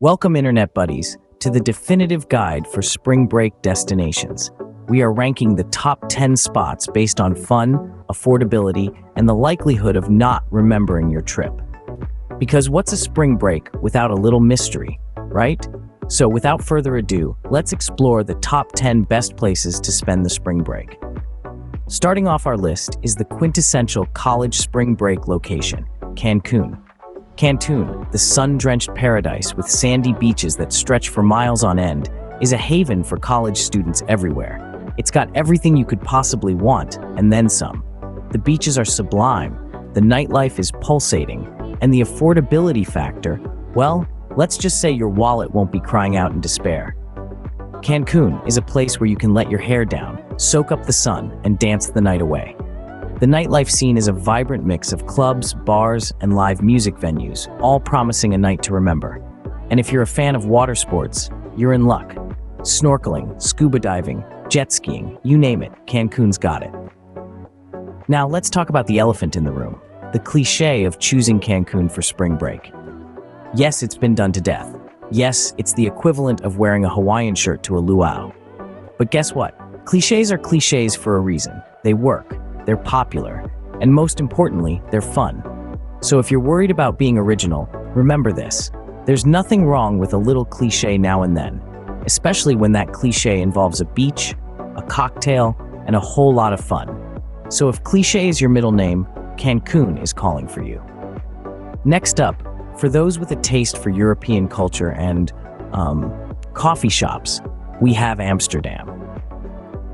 Welcome, Internet Buddies, to the definitive guide for spring break destinations. We are ranking the top 10 spots based on fun, affordability, and the likelihood of not remembering your trip. Because what's a spring break without a little mystery, right? So without further ado, let's explore the top 10 best places to spend the spring break. Starting off our list is the quintessential college spring break location, Cancun. Cancun, the sun-drenched paradise with sandy beaches that stretch for miles on end, is a haven for college students everywhere. It's got everything you could possibly want, and then some. The beaches are sublime, the nightlife is pulsating, and the affordability factor, well, let's just say your wallet won't be crying out in despair. Cancun is a place where you can let your hair down, soak up the sun, and dance the night away. The nightlife scene is a vibrant mix of clubs, bars, and live music venues, all promising a night to remember. And if you're a fan of water sports, you're in luck. Snorkeling, scuba diving, jet skiing, you name it, Cancun's got it. Now let's talk about the elephant in the room, the cliché of choosing Cancun for spring break. Yes, it's been done to death. Yes, it's the equivalent of wearing a Hawaiian shirt to a luau. But guess what? Clichés are clichés for a reason. They work. They're popular, and most importantly, they're fun. So if you're worried about being original, remember this. There's nothing wrong with a little cliché now and then, especially when that cliché involves a beach, a cocktail, and a whole lot of fun. So if cliché is your middle name, Cancun is calling for you. Next up, for those with a taste for European culture and, coffee shops, we have Amsterdam.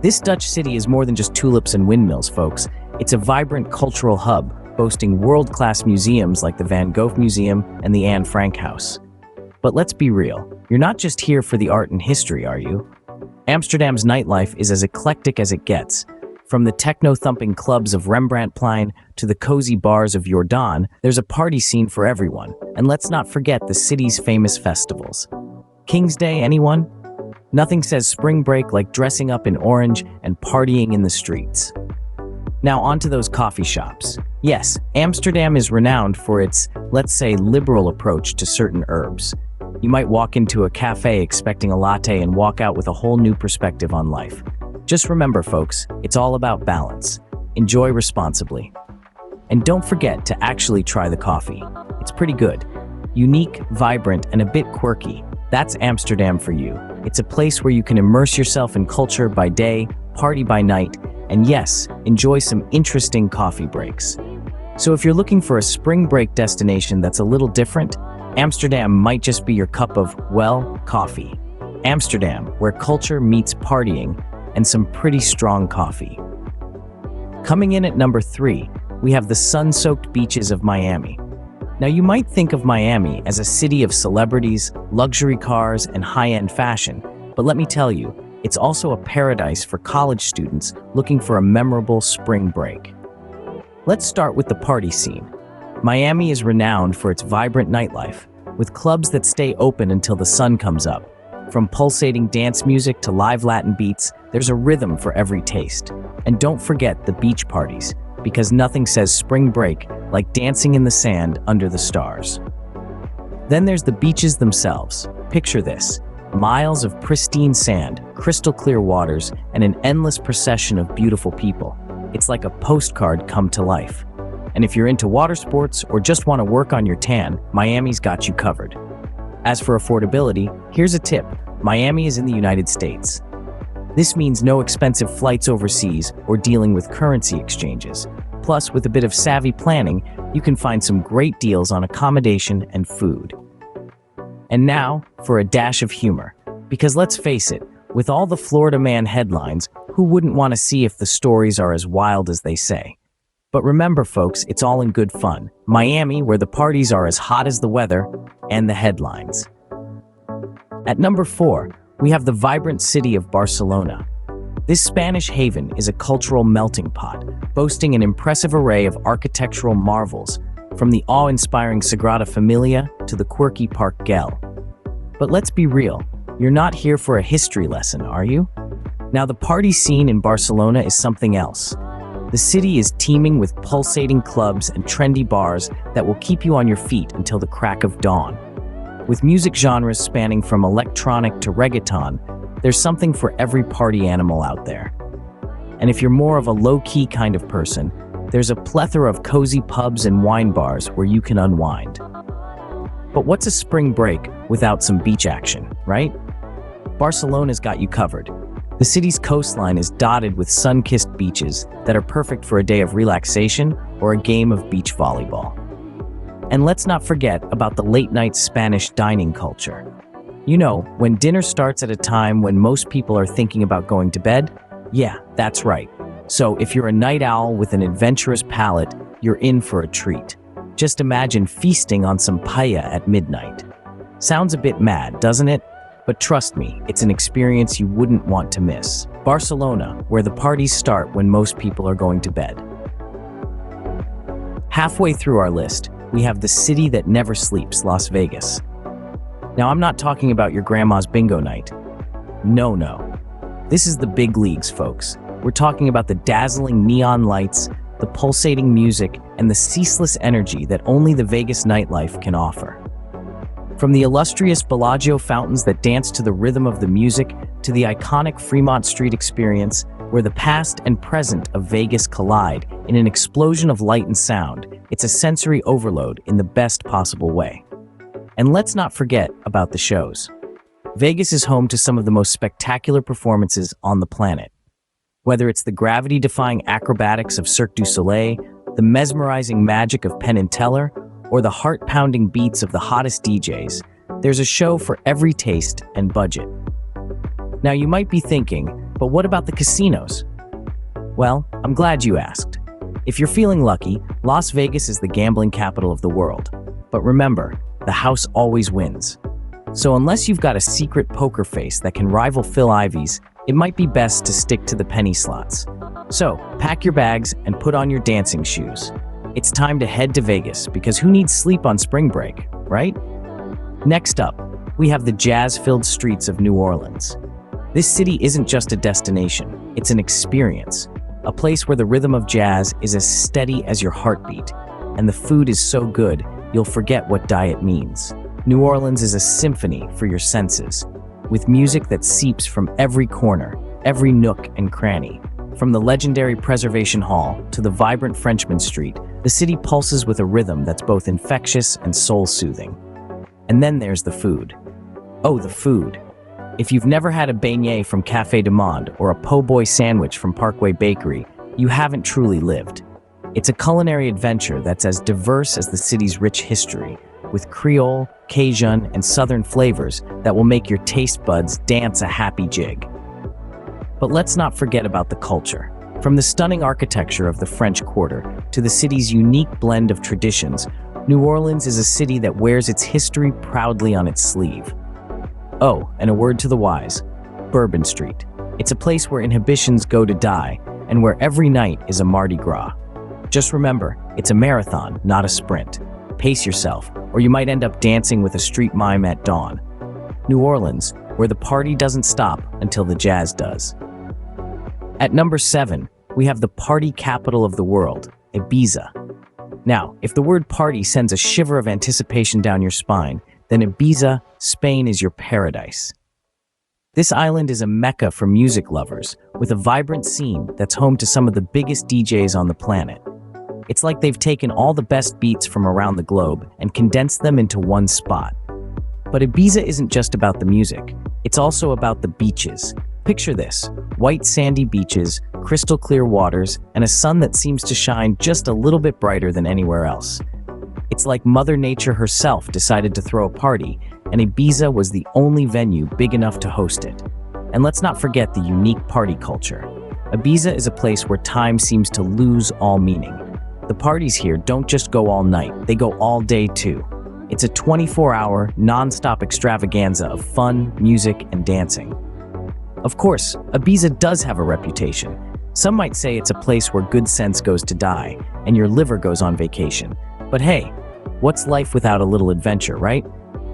This Dutch city is more than just tulips and windmills, folks. It's a vibrant cultural hub, boasting world-class museums like the Van Gogh Museum and the Anne Frank House. But let's be real, you're not just here for the art and history, are you? Amsterdam's nightlife is as eclectic as it gets. From the techno-thumping clubs of Rembrandtplein to the cozy bars of Jordaan, there's a party scene for everyone. And let's not forget the city's famous festivals. King's Day, anyone? Nothing says spring break like dressing up in orange and partying in the streets. Now on to those coffee shops. Yes, Amsterdam is renowned for its, let's say, liberal approach to certain herbs. You might walk into a cafe expecting a latte and walk out with a whole new perspective on life. Just remember, folks, it's all about balance. Enjoy responsibly. And don't forget to actually try the coffee. It's pretty good. Unique, vibrant, and a bit quirky. That's Amsterdam for you. It's a place where you can immerse yourself in culture by day, party by night, and yes, enjoy some interesting coffee breaks. So if you're looking for a spring break destination that's a little different, Amsterdam might just be your cup of, well, coffee. Amsterdam, where culture meets partying and some pretty strong coffee. Coming in at number 3, we have the sun-soaked beaches of Miami. Now you might think of Miami as a city of celebrities, luxury cars, and high-end fashion, but let me tell you, it's also a paradise for college students looking for a memorable spring break. Let's start with the party scene. Miami is renowned for its vibrant nightlife, with clubs that stay open until the sun comes up. From pulsating dance music to live Latin beats, there's a rhythm for every taste. And don't forget the beach parties, because nothing says spring break like dancing in the sand under the stars. Then there's the beaches themselves. Picture this: miles of pristine sand, crystal clear waters, and an endless procession of beautiful people. It's like a postcard come to life. And if you're into water sports or just want to work on your tan, Miami's got you covered. As for affordability, here's a tip: Miami is in the United States. This means no expensive flights overseas or dealing with currency exchanges. Plus, with a bit of savvy planning, you can find some great deals on accommodation and food. And now, for a dash of humor. Because let's face it, with all the Florida Man headlines, who wouldn't want to see if the stories are as wild as they say? But remember, folks, it's all in good fun. Miami, where the parties are as hot as the weather and the headlines. At number 4, we have the vibrant city of Barcelona. This Spanish haven is a cultural melting pot, boasting an impressive array of architectural marvels, from the awe-inspiring Sagrada Familia to the quirky Park Güell. But let's be real, you're not here for a history lesson, are you? Now, the party scene in Barcelona is something else. The city is teeming with pulsating clubs and trendy bars that will keep you on your feet until the crack of dawn. With music genres spanning from electronic to reggaeton, there's something for every party animal out there. And if you're more of a low-key kind of person, there's a plethora of cozy pubs and wine bars where you can unwind. But what's a spring break without some beach action, right? Barcelona's got you covered. The city's coastline is dotted with sun-kissed beaches that are perfect for a day of relaxation or a game of beach volleyball. And let's not forget about the late-night Spanish dining culture. You know, when dinner starts at a time when most people are thinking about going to bed? Yeah, that's right. So if you're a night owl with an adventurous palate, you're in for a treat. Just imagine feasting on some paella at midnight. Sounds a bit mad, doesn't it? But trust me, it's an experience you wouldn't want to miss. Barcelona, where the parties start when most people are going to bed. Halfway through our list, we have the city that never sleeps, Las Vegas. Now, I'm not talking about your grandma's bingo night. No. This is the big leagues, folks. We're talking about the dazzling neon lights, the pulsating music, and the ceaseless energy that only the Vegas nightlife can offer. From the illustrious Bellagio fountains that dance to the rhythm of the music, to the iconic Fremont Street experience, where the past and present of Vegas collide in an explosion of light and sound, it's a sensory overload in the best possible way. And let's not forget about the shows. Vegas is home to some of the most spectacular performances on the planet. Whether it's the gravity-defying acrobatics of Cirque du Soleil, the mesmerizing magic of Penn and Teller, or the heart-pounding beats of the hottest DJs, there's a show for every taste and budget. Now you might be thinking, but what about the casinos? Well, I'm glad you asked. If you're feeling lucky, Las Vegas is the gambling capital of the world. But remember, the house always wins. So unless you've got a secret poker face that can rival Phil Ivey's, it might be best to stick to the penny slots. So, pack your bags and put on your dancing shoes. It's time to head to Vegas, because who needs sleep on spring break, right? Next up, we have the jazz-filled streets of New Orleans. This city isn't just a destination, it's an experience. A place where the rhythm of jazz is as steady as your heartbeat, and the food is so good, you'll forget what diet means. New Orleans is a symphony for your senses, with music that seeps from every corner, every nook and cranny. From the legendary Preservation Hall to the vibrant Frenchman Street, the city pulses with a rhythm that's both infectious and soul-soothing. And then there's the food. Oh, the food. If you've never had a beignet from Café du Monde or a po' boy sandwich from Parkway Bakery, you haven't truly lived. It's a culinary adventure that's as diverse as the city's rich history, with Creole, Cajun, and Southern flavors that will make your taste buds dance a happy jig. But let's not forget about the culture. From the stunning architecture of the French Quarter to the city's unique blend of traditions, New Orleans is a city that wears its history proudly on its sleeve. Oh, and a word to the wise, Bourbon Street. It's a place where inhibitions go to die, and where every night is a Mardi Gras. Just remember, it's a marathon, not a sprint. Pace yourself, or you might end up dancing with a street mime at dawn. New Orleans, where the party doesn't stop until the jazz does. At number 7, we have the party capital of the world, Ibiza. Now, if the word party sends a shiver of anticipation down your spine, then Ibiza, Spain is your paradise. This island is a mecca for music lovers, with a vibrant scene that's home to some of the biggest DJs on the planet. It's like they've taken all the best beats from around the globe and condensed them into one spot. But Ibiza isn't just about the music, it's also about the beaches. Picture this, white sandy beaches, crystal clear waters, and a sun that seems to shine just a little bit brighter than anywhere else. It's like Mother Nature herself decided to throw a party, and Ibiza was the only venue big enough to host it. And let's not forget the unique party culture. Ibiza is a place where time seems to lose all meaning. The parties here don't just go all night, they go all day too. It's a 24-hour, non-stop extravaganza of fun, music, and dancing. Of course, Ibiza does have a reputation. Some might say it's a place where good sense goes to die, and your liver goes on vacation. But hey, what's life without a little adventure, right?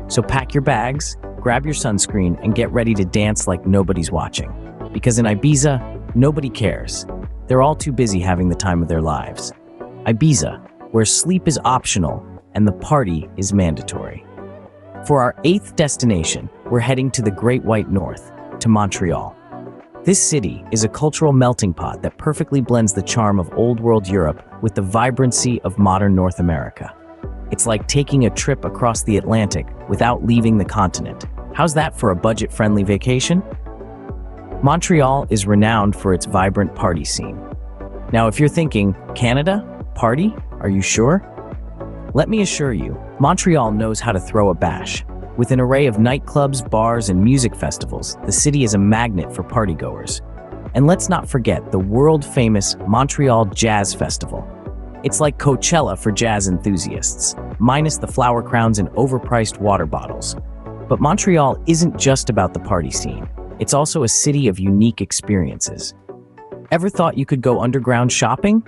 So pack your bags, grab your sunscreen, and get ready to dance like nobody's watching. Because in Ibiza, nobody cares. They're all too busy having the time of their lives. Ibiza, where sleep is optional and the party is mandatory. For our 8th destination, we're heading to the Great White North, to Montreal. This city is a cultural melting pot that perfectly blends the charm of Old World Europe with the vibrancy of modern North America. It's like taking a trip across the Atlantic without leaving the continent. How's that for a budget-friendly vacation? Montreal is renowned for its vibrant party scene. Now, if you're thinking, Canada? Party? Are you sure? Let me assure you, Montreal knows how to throw a bash. With an array of nightclubs, bars, and music festivals, the city is a magnet for partygoers. And let's not forget the world-famous Montreal Jazz Festival. It's like Coachella for jazz enthusiasts, minus the flower crowns and overpriced water bottles. But Montreal isn't just about the party scene. It's also a city of unique experiences. Ever thought you could go underground shopping?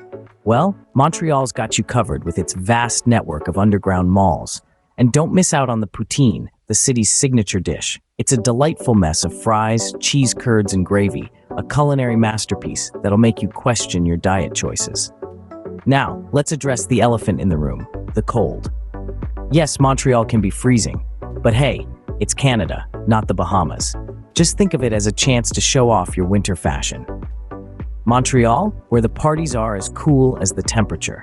Well, Montreal's got you covered with its vast network of underground malls. And don't miss out on the poutine, the city's signature dish. It's a delightful mess of fries, cheese curds, and gravy, a culinary masterpiece that'll make you question your diet choices. Now, let's address the elephant in the room, the cold. Yes, Montreal can be freezing, but hey, it's Canada, not the Bahamas. Just think of it as a chance to show off your winter fashion. Montreal, where the parties are as cool as the temperature.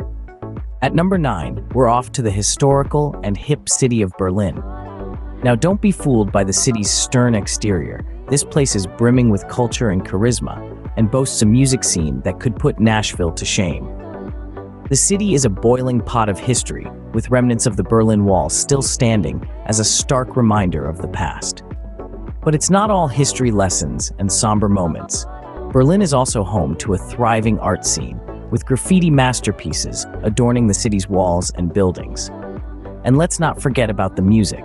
At number 9, we're off to the historical and hip city of Berlin. Now, don't be fooled by the city's stern exterior. This place is brimming with culture and charisma, and boasts a music scene that could put Nashville to shame. The city is a boiling pot of history, with remnants of the Berlin Wall still standing as a stark reminder of the past. But it's not all history lessons and somber moments. Berlin is also home to a thriving art scene, with graffiti masterpieces adorning the city's walls and buildings. And let's not forget about the music.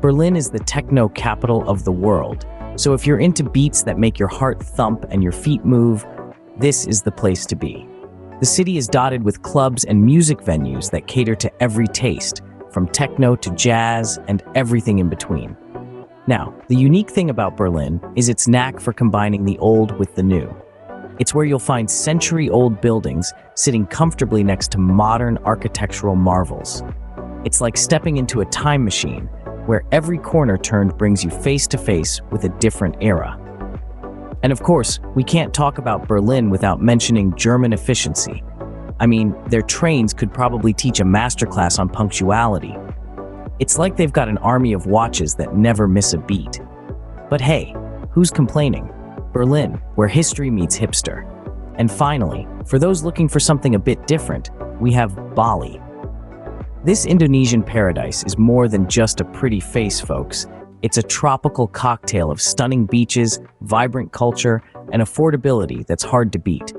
Berlin is the techno capital of the world, so if you're into beats that make your heart thump and your feet move, this is the place to be. The city is dotted with clubs and music venues that cater to every taste, from techno to jazz and everything in between. Now, the unique thing about Berlin is its knack for combining the old with the new. It's where you'll find century-old buildings sitting comfortably next to modern architectural marvels. It's like stepping into a time machine, where every corner turned brings you face-to-face with a different era. And of course, we can't talk about Berlin without mentioning German efficiency. I mean, their trains could probably teach a masterclass on punctuality. It's like they've got an army of watches that never miss a beat. But hey, who's complaining? Berlin, where history meets hipster. And finally, for those looking for something a bit different, we have Bali. This Indonesian paradise is more than just a pretty face, folks. It's a tropical cocktail of stunning beaches, vibrant culture, and affordability that's hard to beat.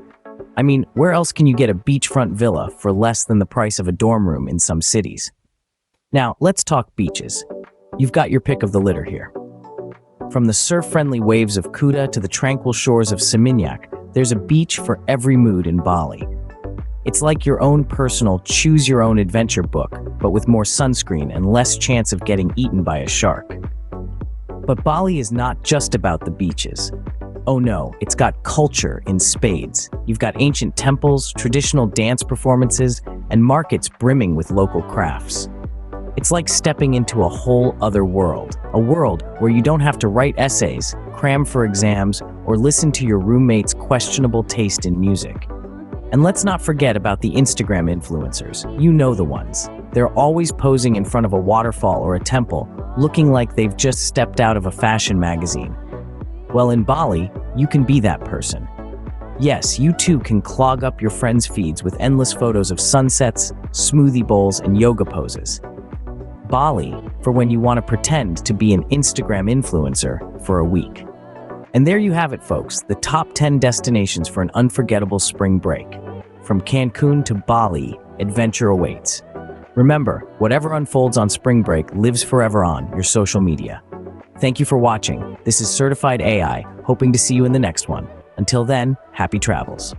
I mean, where else can you get a beachfront villa for less than the price of a dorm room in some cities? Now, let's talk beaches. You've got your pick of the litter here. From the surf-friendly waves of Kuta to the tranquil shores of Seminyak, there's a beach for every mood in Bali. It's like your own personal choose-your-own-adventure book, but with more sunscreen and less chance of getting eaten by a shark. But Bali is not just about the beaches. Oh no, it's got culture in spades. You've got ancient temples, traditional dance performances, and markets brimming with local crafts. It's like stepping into a whole other world, a world where you don't have to write essays, cram for exams, or listen to your roommate's questionable taste in music. And let's not forget about the Instagram influencers. You know the ones. They're always posing in front of a waterfall or a temple, looking like they've just stepped out of a fashion magazine. Well, in Bali, you can be that person. Yes, you too can clog up your friends' feeds with endless photos of sunsets, smoothie bowls, and yoga poses. Bali, for when you want to pretend to be an Instagram influencer for a week. And there you have it, folks, the top 10 destinations for an unforgettable spring break. From Cancun to Bali, adventure awaits. Remember, whatever unfolds on spring break lives forever on your social media. Thank you for watching. This is Certified AI, hoping to see you in the next one. Until then, happy travels.